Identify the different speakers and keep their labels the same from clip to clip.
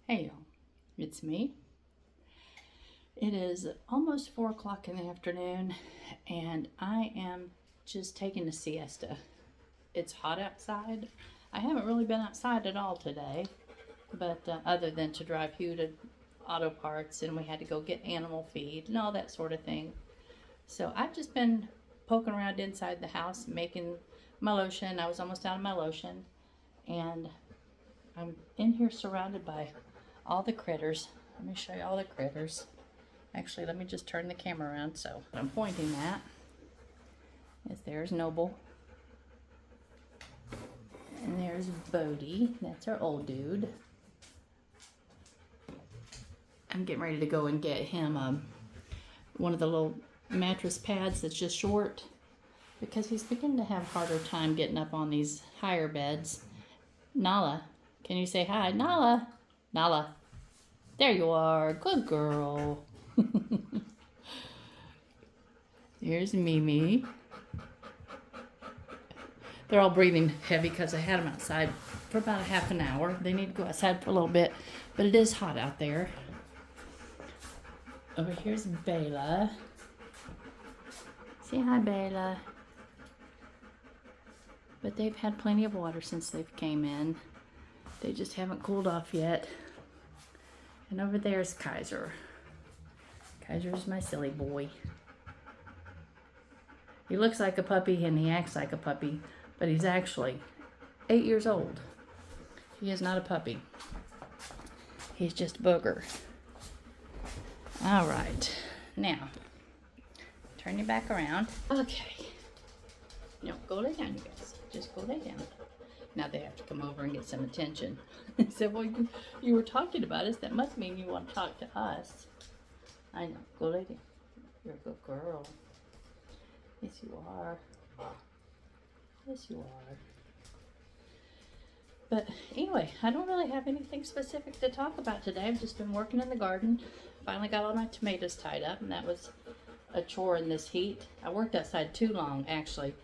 Speaker 1: Hey y'all, it's me. It is almost 4 o'clock in the afternoon and I am just taking a siesta. It's hot outside. I haven't really been outside at all today, but other than to drive Hugh to auto parts and we had to go get animal feed and all that sort of thing. So I've just been poking around inside the house making my lotion. I was almost out of my lotion and I'm in here surrounded by all the critters. Let me show you all the critters. Actually, let me just turn the camera around so what I'm pointing at is there's Noble. And there's Bodie. That's our old dude. I'm getting ready to go and get him one of the little mattress pads that's just short because he's beginning to have a harder time getting up on these higher beds. Nala, can you say hi? Nala, Nala. There you are. Good girl. Here's Mimi. They're all breathing heavy because I had them outside for about a half an hour. They need to go outside for a little bit, but it is hot out there. Over here's Bela. Say hi, Bela. But they've had plenty of water since they've came in. They just haven't cooled off yet. And over there's Kaiser. Kaiser's my silly boy. He looks like a puppy and he acts like a puppy, but he's actually 8 years old. He is not a puppy. He's just a booger. All right, now, turn your back around. Okay. No, go lay down, you guys. Just go lay down. Now they have to come over and get some attention. He said, well, you were talking about us. That must mean you want to talk to us. I know. Go lay down. You're a good girl. Yes, you are. Yes, you are. But anyway, I don't really have anything specific to talk about today. I've just been working in the garden. Finally got all my tomatoes tied up, and that was a chore in this heat. I worked outside too long, actually,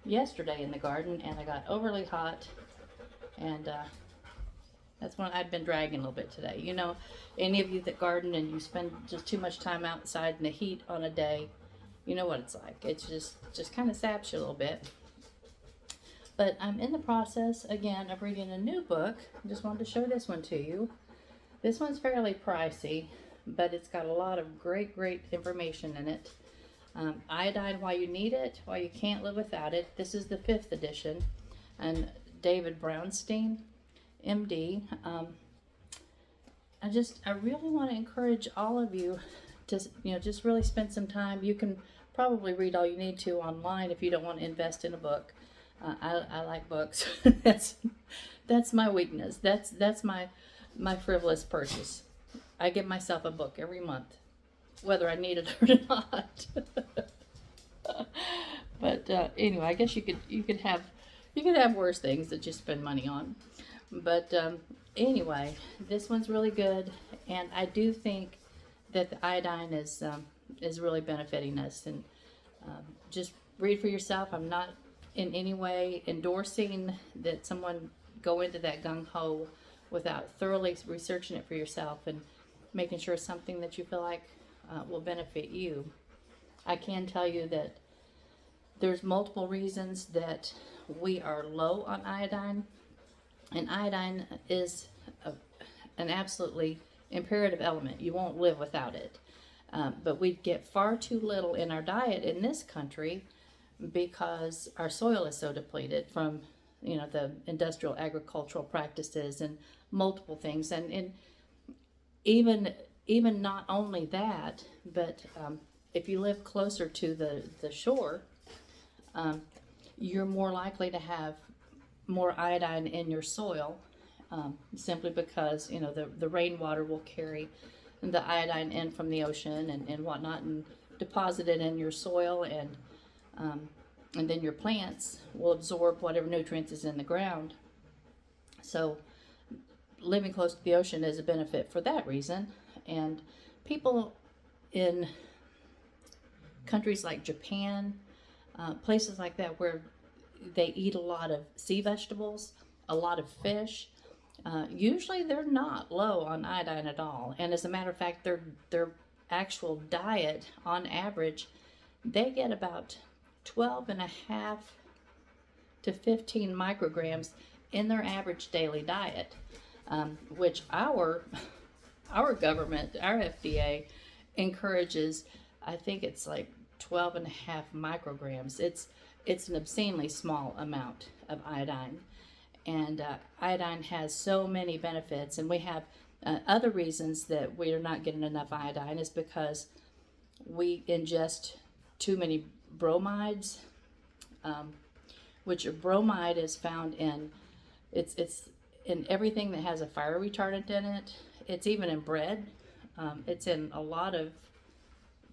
Speaker 1: yesterday in the garden, and I got overly hot, and that's when I'd been dragging a little bit today. You know, any of you that garden and you spend just too much time outside in the heat on a day, you know what it's like. It's just kind of saps you a little bit. But I'm in the process, again, of reading a new book. I just wanted to show this one to you. This one's fairly pricey, but it's got a lot of great information in it. Iodine, Why You Need It, Why You Can't Live Without It. This is the 5th edition. And David Brownstein, MD. I really want to encourage all of you to, just really spend some time. You can probably read all you need to online if you don't want to invest in a book. I like books. that's my weakness. That's my frivolous purchase. I give myself a book every month, whether I need it or not. But anyway, I guess you could have worse things that you spend money on. But anyway, this one's really good, and I do think that the iodine is really benefiting us. And just read for yourself. I'm not in any way endorsing that someone go into that gung-ho without thoroughly researching it for yourself and making sure it's something that you feel like will benefit you. I can tell you that there's multiple reasons that we are low on iodine, and iodine is an absolutely imperative element. You won't live without it. But we get far too little in our diet in this country because our soil is so depleted from the industrial agricultural practices and multiple things, and even not only that, but if you live closer to the shore, you're more likely to have more iodine in your soil, simply because the rainwater will carry the iodine in from the ocean and whatnot and deposit it in your soil, and then your plants will absorb whatever nutrients is in the ground. So living close to the ocean is a benefit for that reason. And people in countries like Japan, places like that where they eat a lot of sea vegetables, a lot of fish, Usually they're not low on iodine at all. And as a matter of fact, their actual diet on average, they get about 12 and a half to 15 micrograms in their average daily diet, which our government, our FDA, encourages. I think it's like 12 and a half micrograms. It's an obscenely small amount of iodine, and iodine has so many benefits. And we have other reasons that we are not getting enough iodine is because we ingest too many bromides, which a bromide is found in it's in everything that has a fire retardant in it. It's even in bread. It's in a lot of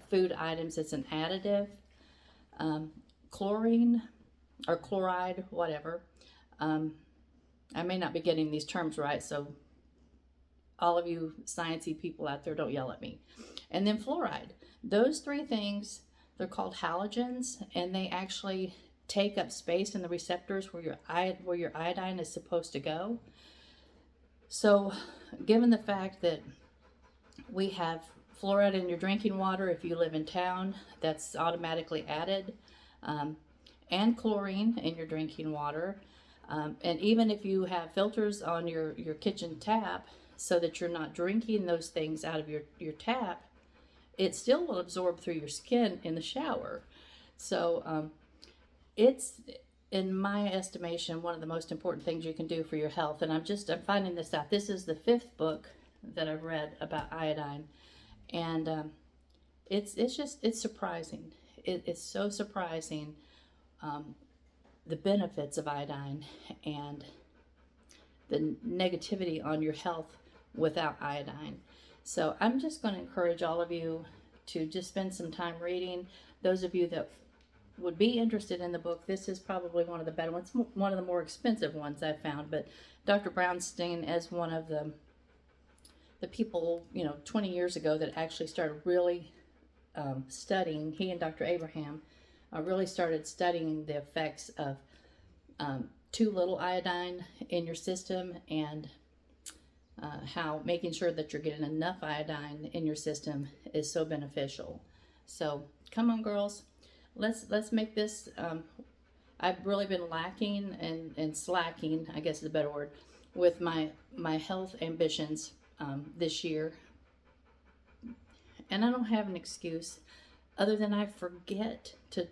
Speaker 1: food items. It's an additive. Chlorine or chloride, whatever. I may not be getting these terms right, so all of you sciencey people out there, don't yell at me. And then fluoride. Those three things, they're called halogens, and they actually take up space in the receptors where your iodine is supposed to go. So, given the fact that we have fluoride in your drinking water, if you live in town, that's automatically added, and chlorine in your drinking water, and even if you have filters on your kitchen tap, so that you're not drinking those things out of your tap, it still will absorb through your skin in the shower. So it's, in my estimation, one of the most important things you can do for your health. And I'm finding this out. This is the 5th book that I've read about iodine, and it's surprising. It's so surprising, the benefits of iodine and the negativity on your health without iodine. So I'm just going to encourage all of you to just spend some time reading. Those of you that would be interested in the book, this is probably one of the better ones, one of the more expensive ones I've found. But Dr. Brownstein, as one of the people, 20 years ago that actually started really studying, he and Dr. Abraham really started studying the effects of too little iodine in your system, and how making sure that you're getting enough iodine in your system is so beneficial. So come on, girls, let's make this. I've really been lacking and slacking, I guess is a better word, with my health ambitions this year, and I don't have an excuse other than I forget to.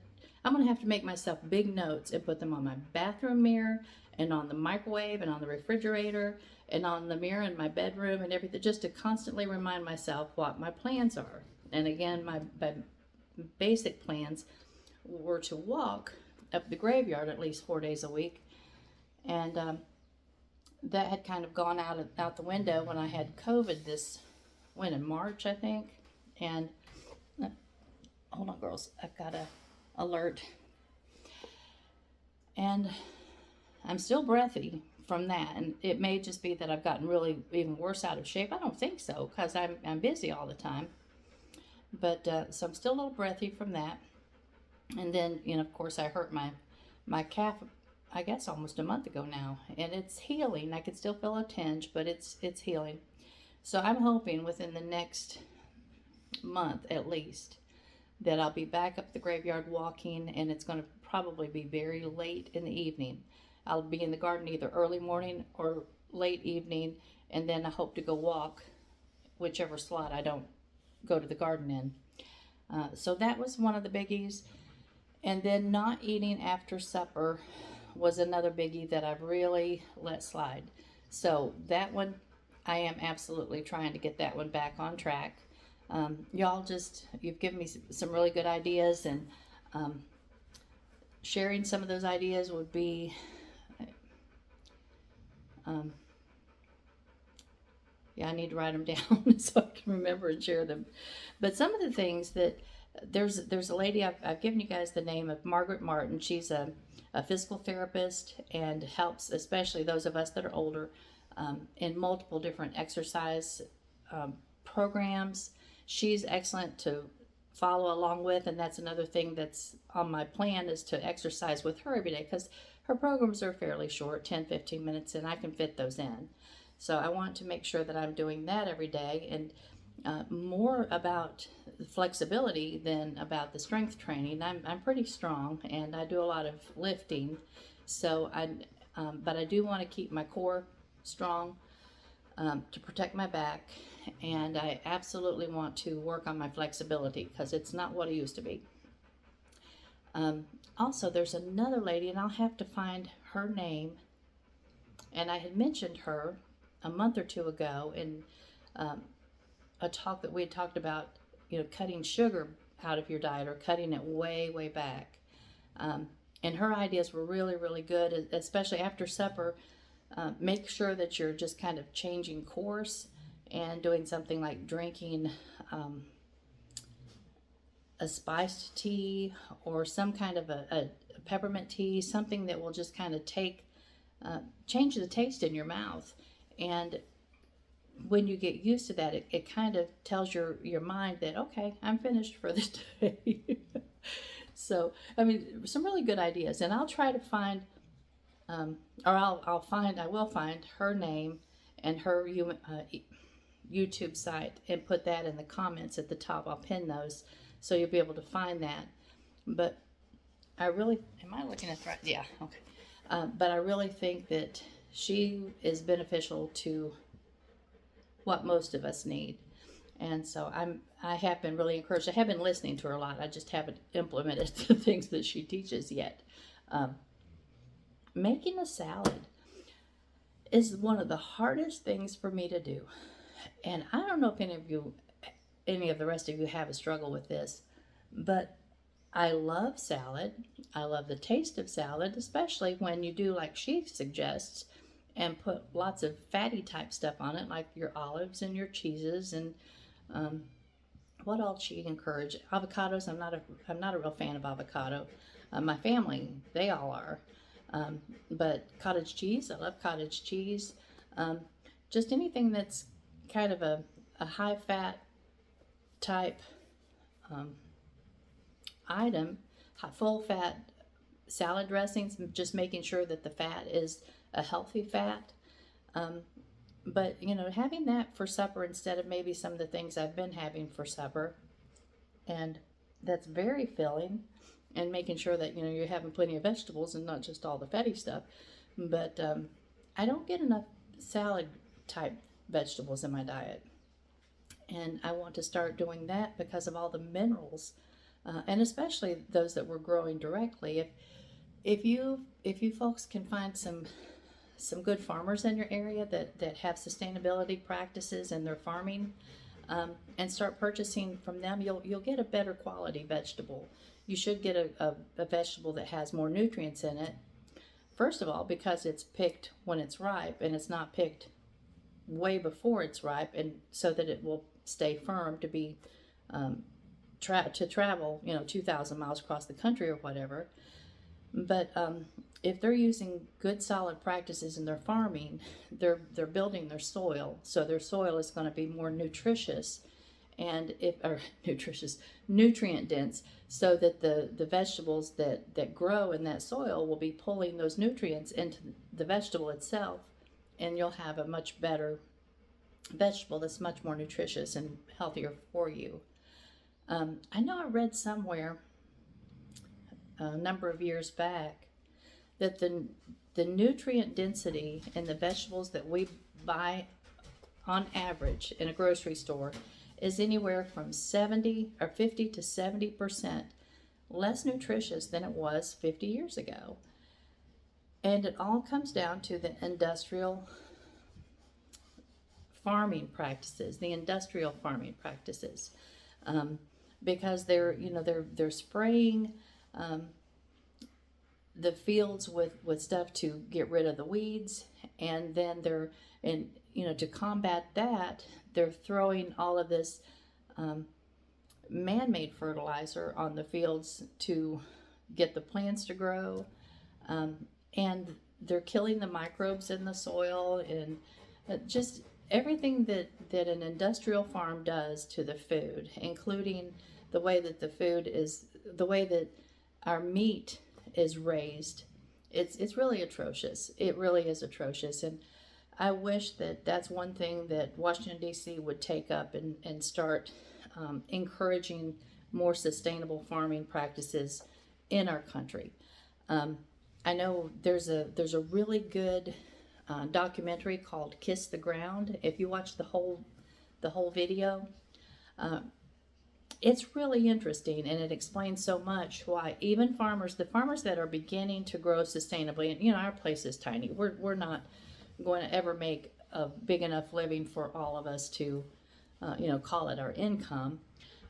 Speaker 1: I'm going to have to make myself big notes and put them on my bathroom mirror and on the microwave and on the refrigerator and on the mirror in my bedroom and everything, just to constantly remind myself what my plans are. And again, my basic plans were to walk up the graveyard at least 4 days a week. And that had kind of gone out the window when I had COVID in March, I think. And hold on, girls, I've got a alert, and I'm still breathy from that, and it may just be that I've gotten really even worse out of shape. I don't think so, because I'm busy all the time, but so I'm still a little breathy from that. And then of course I hurt my calf, I guess almost a month ago now, and it's healing. I can still feel a tinge, but it's healing. So I'm hoping within the next month at least that I'll be back up the graveyard walking, and it's going to probably be very late in the evening. I'll be in the garden either early morning or late evening, and then I hope to go walk whichever slot I don't go to the garden in. So that was one of the biggies. And then not eating after supper was another biggie that I've really let slide. So that one, I am absolutely trying to get that one back on track. Y'all you've given me some really good ideas, and sharing some of those ideas would be, I need to write them down so I can remember and share them. But some of the things that, there's a lady, I've given you guys the name of Margaret Martin. She's a physical therapist and helps especially those of us that are older in multiple different exercise programs. She's excellent to follow along with, and that's another thing that's on my plan, is to exercise with her every day, because her programs are fairly short, 10-15 minutes, and I can fit those in. So I want to make sure that I'm doing that every day, and more about flexibility than about the strength training. I'm pretty strong, and I do a lot of lifting. So but I do want to keep my core strong, to protect my back, and I absolutely want to work on my flexibility because it's not what it used to be. Also, there's another lady, and I'll have to find her name, and I had mentioned her a month or two ago in a talk that we had talked about, cutting sugar out of your diet or cutting it way, way back. And her ideas were really, really good, especially after supper. Make sure that you're just kind of changing course and doing something like drinking a spiced tea or some kind of a peppermint tea, something that will just kind of change the taste in your mouth. And when you get used to that, it kind of tells your mind that, okay, I'm finished for the day. So, I mean, some really good ideas. And I'll try to find, I will find her name and her YouTube site and put that in the comments at the top. I'll pin those so you'll be able to find that. But am I looking at the right? Yeah, okay. But I really think that she is beneficial to what most of us need. And so I have been really encouraged. I have been listening to her a lot. I just haven't implemented the things that she teaches yet. Making a salad is one of the hardest things for me to do. And I don't know if any of the rest of you have a struggle with this, but I love salad. I love the taste of salad, especially when you do like she suggests and put lots of fatty type stuff on it, like your olives and your cheeses and what else she encouraged? Avocados. I'm not a real fan of avocado. My family, they all are. But cottage cheese, I love cottage cheese. Just anything that's kind of a high fat type item, full fat salad dressings, just making sure that the fat is a healthy fat. But, having that for supper instead of maybe some of the things I've been having for supper, and that's very filling, and making sure that, you're having plenty of vegetables and not just all the fatty stuff. But I don't get enough salad type vegetables in my diet. And I want to start doing that because of all the minerals, and especially those that we're growing directly. If you folks can find some good farmers in your area that have sustainability practices in their farming, and start purchasing from them, you'll get a better quality vegetable. You should get a vegetable that has more nutrients in it. First of all, because it's picked when it's ripe and it's not picked way before it's ripe, and so that it will stay firm to be to travel 2,000 miles across the country or whatever. But if they're using good solid practices in their farming, they're building their soil, so their soil is going to be more nutritious, and nutrient dense, so that the vegetables that grow in that soil will be pulling those nutrients into the vegetable itself, and you'll have a much better vegetable that's much more nutritious and healthier for you. I know I read somewhere a number of years back that the nutrient density in the vegetables that we buy on average in a grocery store is anywhere from 50 to 70% less nutritious than it was 50 years ago. And it all comes down to the industrial farming practices, because they're spraying the fields with stuff to get rid of the weeds, and then to combat that, they're throwing all of this man-made fertilizer on the fields to get the plants to grow, and they're killing the microbes in the soil, and just everything that an industrial farm does to the food, including the way that our meat is raised. It's really atrocious. It really is atrocious. And I wish that that's one thing that Washington, D.C. would take up and start encouraging more sustainable farming practices in our country. Um, I know there's a really good documentary called "Kiss the Ground." If you watch the whole video, uh, it's really interesting, and it explains so much why even the farmers that are beginning to grow sustainably, and our place is tiny. We're not going to ever make a big enough living for all of us to, call it our income.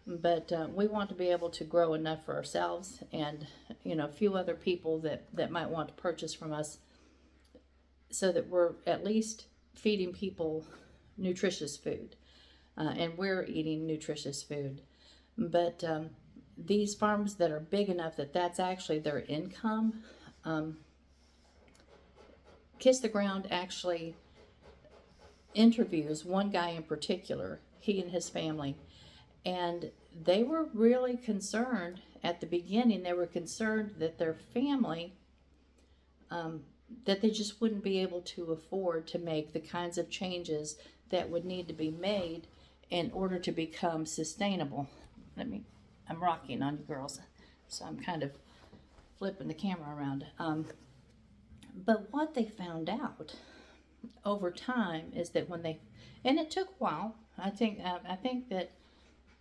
Speaker 1: But we want to be able to grow enough for ourselves and, a few other people that might want to purchase from us, so that we're at least feeding people nutritious food, and we're eating nutritious food. But these farms that are big enough that that's actually their income, um, Kiss the Ground actually interviews one guy in particular, he and his family, and they were really concerned at the beginning. They were concerned that their family, that they just wouldn't be able to afford to make the kinds of changes that would need to be made in order to become sustainable. I'm rocking on you girls, so I'm kind of flipping the camera around. But what they found out over time is that and it took a while. I think that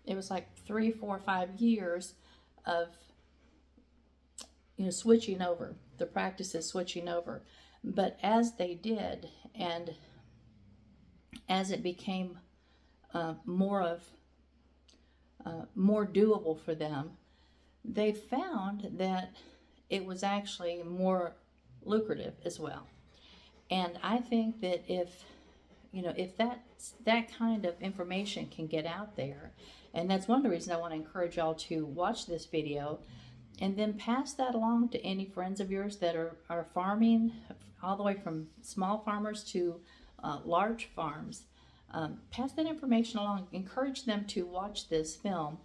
Speaker 1: it was like 3, 4, 5 years of switching over the practices, switching over. But as they did, and as it became more doable for them, they found that it was actually more lucrative as well. And I think that if that kind of information can get out there, and that's one of the reasons I want to encourage y'all to watch this video and then pass that along to any friends of yours that are farming, all the way from small farmers to large farms. Pass that information along. Encourage them to watch this film.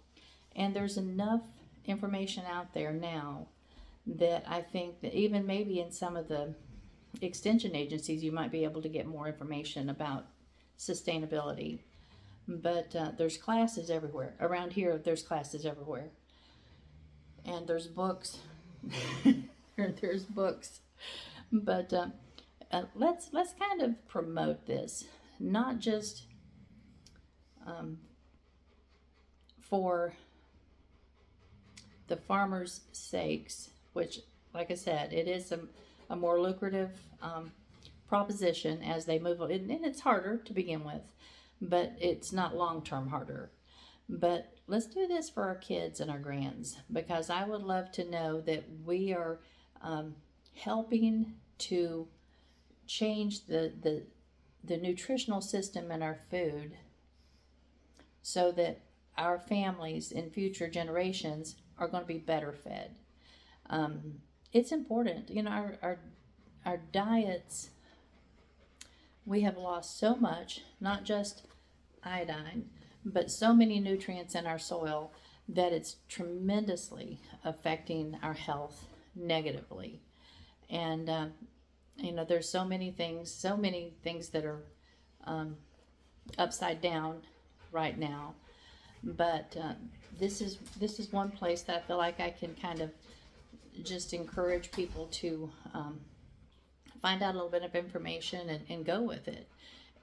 Speaker 1: And there's enough information out there now that I think that even maybe in some of the extension agencies, you might be able to get more information about sustainability. But there's classes everywhere. Around here, there's classes everywhere. And there's books. There's books. But let's kind of promote this, not just for the farmers' sakes, which, like I said, it is a more lucrative proposition as they move on. And it's harder to begin with, but it's not long-term harder. But let's do this for our kids and our grands, because I would love to know that we are helping to change the nutritional system in our food, so that our families in future generations are going to be better fed. It's important. Our diets, we have lost so much, not just iodine, but so many nutrients in our soil, that it's tremendously affecting our health negatively. And there's so many things that are upside down right now. But this is one place that I feel like I can kind of just encourage people to find out a little bit of information and go with it.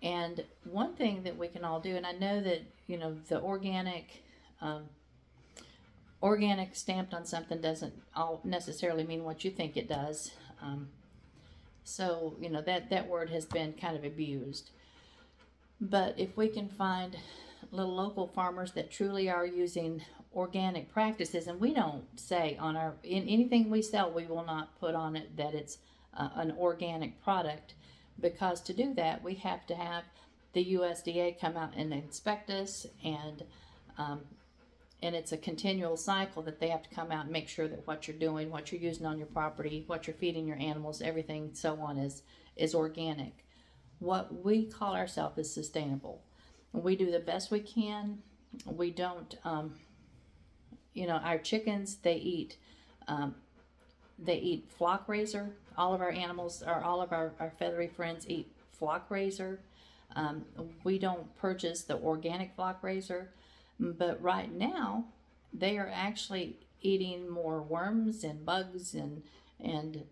Speaker 1: And one thing that we can all do, and I know that the organic stamped on something doesn't all necessarily mean what you think it does. So that word has been kind of abused. But if we can find little local farmers that truly are using organic practices, and we don't say in anything we sell, we will not put on it that it's an organic product, because to do that we have to have the USDA come out and inspect us, and it's a continual cycle that they have to come out and make sure that what you're doing, what you're using on your property, what you're feeding your animals, everything so on is organic. What we call ourselves is sustainable. We do the best we can. We don't, our chickens, they eat flock raiser. All of our animals, or all of our feathery friends, eat flock raiser. We don't purchase the organic flock raiser, but right now they are actually eating more worms and bugs and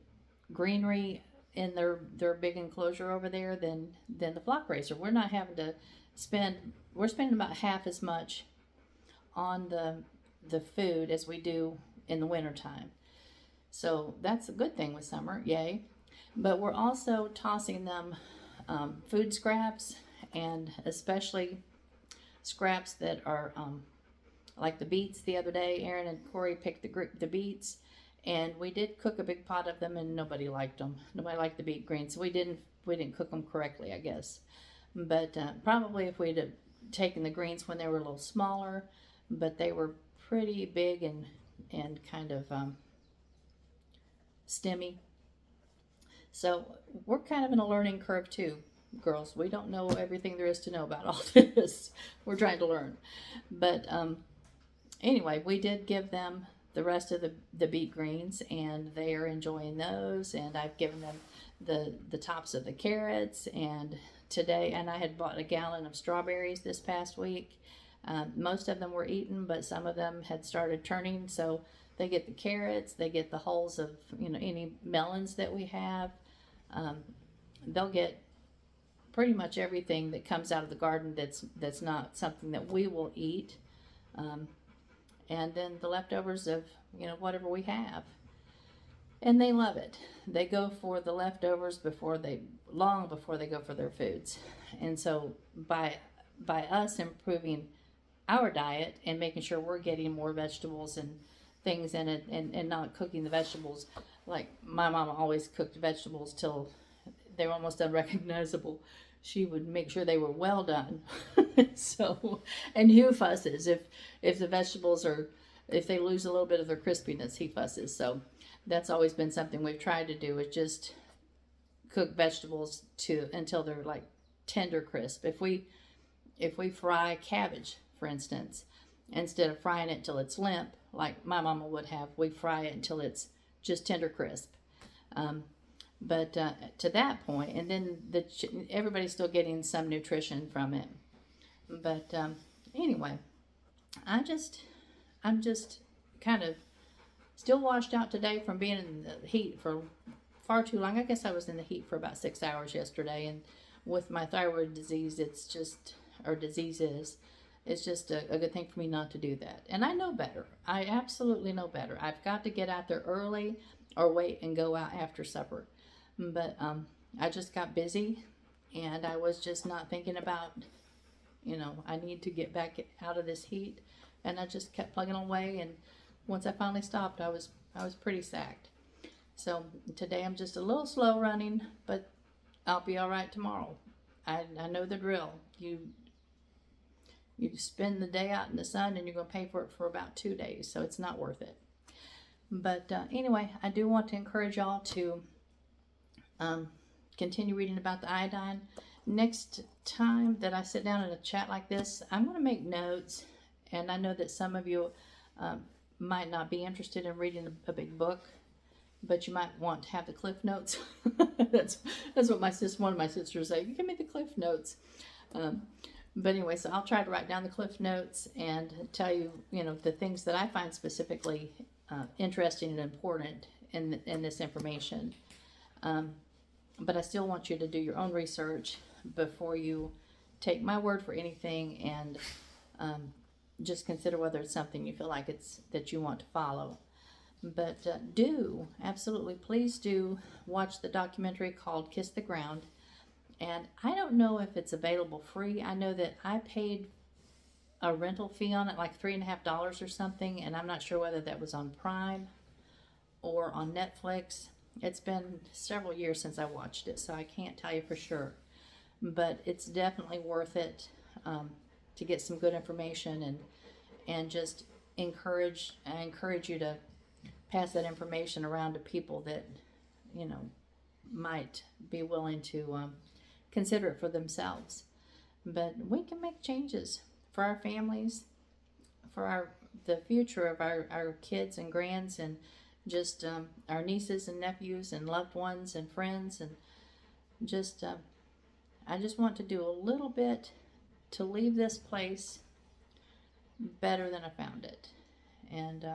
Speaker 1: greenery in their big enclosure over there than the flock raiser. We're not having to spend. We're spending about half as much on the food as we do in the wintertime. So that's a good thing with summer, yay. But we're also tossing them food scraps, and especially scraps that are like the beets. The other day, Aaron and Corey picked the beets, and we did cook a big pot of them, and nobody liked them. Nobody liked the beet greens, so we didn't cook them correctly, I guess. But probably if we'd have taken the greens when they were a little smaller, but they were pretty big and kind of stemmy. So we're kind of in a learning curve too, girls. We don't know everything there is to know about all this. We're trying to learn. But anyway, we did give them the rest of the beet greens, and they are enjoying those. And I've given them the tops of the carrots. And today, and I had bought a gallon of strawberries this past week. Most of them were eaten, but some of them had started turning. So they get the carrots, they get the hulls of any melons that we have. They'll get pretty much everything that comes out of the garden that's not something that we will eat. And then the leftovers of whatever we have, and they love it. They go for the leftovers long before they go for their foods. And so by us improving our diet and making sure we're getting more vegetables and things in it, and not cooking the vegetables like my mama always cooked vegetables till they were almost unrecognizable. She would make sure they were well done. So, and Hugh fusses if the vegetables if they lose a little bit of their crispiness, he fusses. So that's always been something we've tried to do, is just cook vegetables until they're like tender crisp. If we fry cabbage, for instance, instead of frying it till it's limp like my mama would have, we fry it until it's just tender crisp. But to that point, and then everybody's still getting some nutrition from it. But anyway, I'm just kind of still washed out today from being in the heat for far too long. I guess I was in the heat for about 6 hours yesterday, and with my thyroid disease, it's just a good thing for me not to do that. And I know better. I absolutely know better. I've got to get out there early or wait and go out after supper. But I just got busy, and I was just not thinking about, I need to get back out of this heat. And I just kept plugging away, and once I finally stopped, I was pretty sacked. So today I'm just a little slow running, but I'll be all right tomorrow. I know the drill. You spend the day out in the sun, and you're going to pay for it for about 2 days, so it's not worth it. But anyway, I do want to encourage y'all to continue reading about the iodine. Next time that I sit down in a chat like this, I'm going to make notes, and I know that some of you might not be interested in reading a big book, but you might want to have the cliff notes. That's what one of my sisters say. Give me the cliff notes. But anyway, so I'll try to write down the cliff notes and tell you, the things that I find specifically interesting and important in this information. But I still want you to do your own research before you take my word for anything, and just consider whether it's something you feel like that you want to follow. But please do watch the documentary called Kiss the Ground. And I don't know if it's available free. I know that I paid a rental fee on it, like $3.50 or something, and I'm not sure whether that was on Prime or on Netflix. It's been several years since I watched it, so I can't tell you for sure. But it's definitely worth it to get some good information, and just encourage you to pass that information around to people that might be willing to consider it for themselves. But we can make changes for our families, for the future of our kids and grands, and just our nieces and nephews and loved ones and friends, and just I just want to do a little bit to leave this place better than I found it. And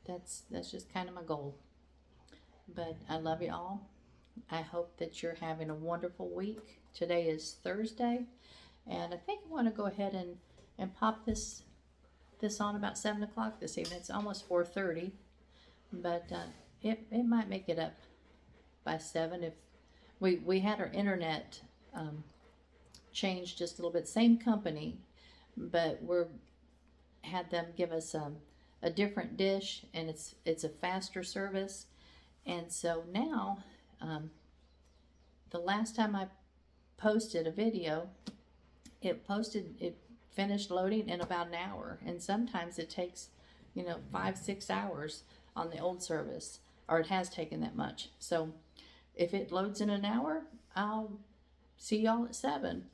Speaker 1: that's just kind of my goal. But I love you all. I hope that you're having a wonderful week. Today is Thursday, and I think I want to go ahead and pop this on about 7 o'clock this evening. It's almost 4:30, but it might make it up by 7 if we had our internet changed just a little bit. Same company, but we're had them give us a different dish, and it's a faster service. And so now, the last time I posted a video, it finished loading in about an hour, and sometimes it takes 5-6 hours on the old service, or it has taken that much. So if it loads in an hour, I'll see y'all at 7.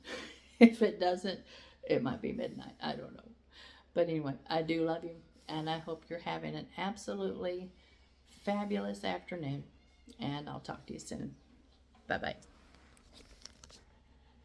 Speaker 1: If it doesn't, it might be midnight. I don't know. But anyway, I do love you, and I hope you're having an absolutely fabulous afternoon, and I'll talk to you soon. Bye-bye.